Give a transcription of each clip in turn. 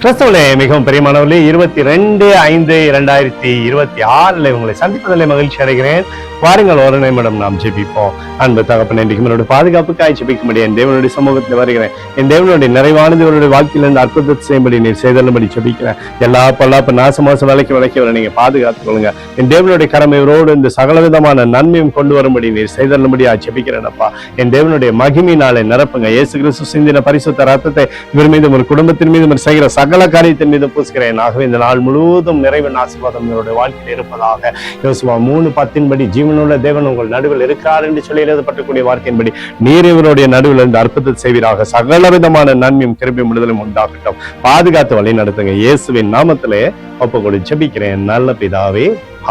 கிறிஸ்துவிலே மிகவும் பிரியமானவர்களே, 22/5/2026 உங்களை சந்திப்பதில் மகிழ்ச்சி அடைகிறேன். வாருங்கள், ஒரு நிமிடம் நாம் ஜெபிப்போம். அன்பு தகப்பனே, இன்றைக்கு என்னுடைய பாதுகாப்புக்காய் ஜெபிக்கும்படி என் தேவனுடைய சமூகத்தில் வருகிறேன். என் தேவனுடைய நிறைவானது இவருடைய வாழ்க்கையிலிருந்து அற்புதத்தை செய்யும்படி நீர் செய்தல்லும்படி ஜெபிக்கிறேன். எல்லா பொல்லாப்பு நாசமாசம் விலைக்கு நீங்க பாதுகாத்துக் கொள்ளுங்க. என் தேவனுடைய கடமை இவரோடு இந்த சகலவிதமான நன்மையும் கொண்டு வரும்படி நீர் செய்தல்லும்படி ஜெபிக்கிறேன். அப்பா, என் தேவனுடைய மகிமையினாலே நிரப்புங்க. இயேசு கிறிஸ்து சிந்தின பரிசுத்த ரத்தத்தை இவர் மீது, ஒரு குடும்பத்தின் மீது செய்கிற சகல காரியத்தின் மீது பூசுகிறேன். ஆகவே இந்த நாள் முழுவதும் நிறைவின் ஆசீர்வாதம் இவருடைய வாழ்க்கையில் இருப்பதாக. யோசுவா 3:10 ஜீவனுள்ள தேவன் உங்கள் நடுவில் இருக்கிறார் என்று சொல்லி எழுதப்பட்டக்கூடிய வார்த்தையின்படி நீர் இவருடைய நடுவில் இருந்து அற்புதத்தை செய்வீராக. சகல விதமான நன்மையும் கிருபையும் விடுதலும் உண்டாகட்டும். பாதுகாத்து வழி நடத்துங்க. இயேசுவின் நாமத்திலே ஒப்புக்கொடு ஜெபிக்கிறேன் நல்ல பிதாவே,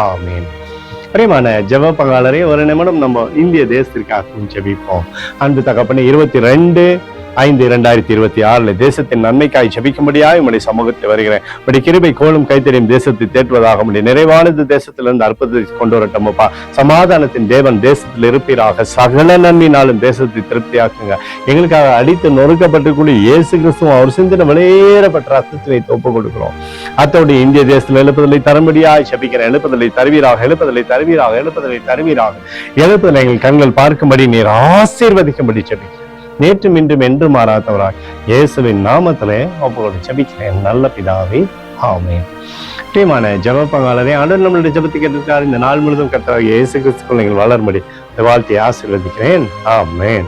ஆமென். பிரியமான ஜெப பங்காளரே, ஒரு நிமிடம் நம்ம இந்திய தேசத்திற்காகவும் ஜெபிப்போம். அன்பு தகப்பனே, 22/5/2026 தேசத்தின் நன்மைக்காய் ஜெபிக்கும்படியாய் உம்முடைய சமூகத்தில் வருகிறேன். உம்முடைய கிருபை கோலும் கைத்தறியும் தேசத்தை தேற்றுவதாக. உம்முடைய நிறைவானது தேசத்திலிருந்து அற்புதத்தை கொண்டு வரட்டும். அப்பா, சமாதானத்தின் தேவன் தேசத்தில் இருப்பீராக. சகல நன்மையினாலும் தேசத்தை திருப்தியாக்குங்க. எங்களுக்காக அடித்து நொறுக்கப்பட்டுக்கூடிய இயேசு கிறிஸ்துவும் அவர் சிந்தின வெளியேறப்பட்ட ரத்தத்தினை ஒப்பு கொடுக்கிறோம். அத்தோடு இந்திய தேசத்தில் எழுப்புதலை தரும்படியாய் ஜெபிக்கிறேன். எழுப்புதலை தருவீராக, எழுப்புதலை தருவீராக, எழுப்புதலை தருவீராக. எழுப்புதலை எங்கள் கண்கள் பார்க்கும்படி நீர் ஆசீர்வதிக்கும்படி ஜெபிக்கிறேன். நேற்றும் இன்றும் என்று மாறாதவராய் இயேசுவின் நாமத்திலே ஒப்புக்கொண்டு ஜெபிக்கிறேன் நல்ல பிதாவே, ஆமென். பிரியமான ஜெப பங்காளரே, ஆண்டவர் நம்மளுடைய ஜெபத்தை கேட்டிருக்கார். இந்த நாள் முழுவதும் கர்த்தராகிய இயேசு கிறிஸ்துவுக்குள் நீங்கள் வளரும்படி வாழ்த்தி ஆசீர்வதிக்கிறேன். ஆமென்.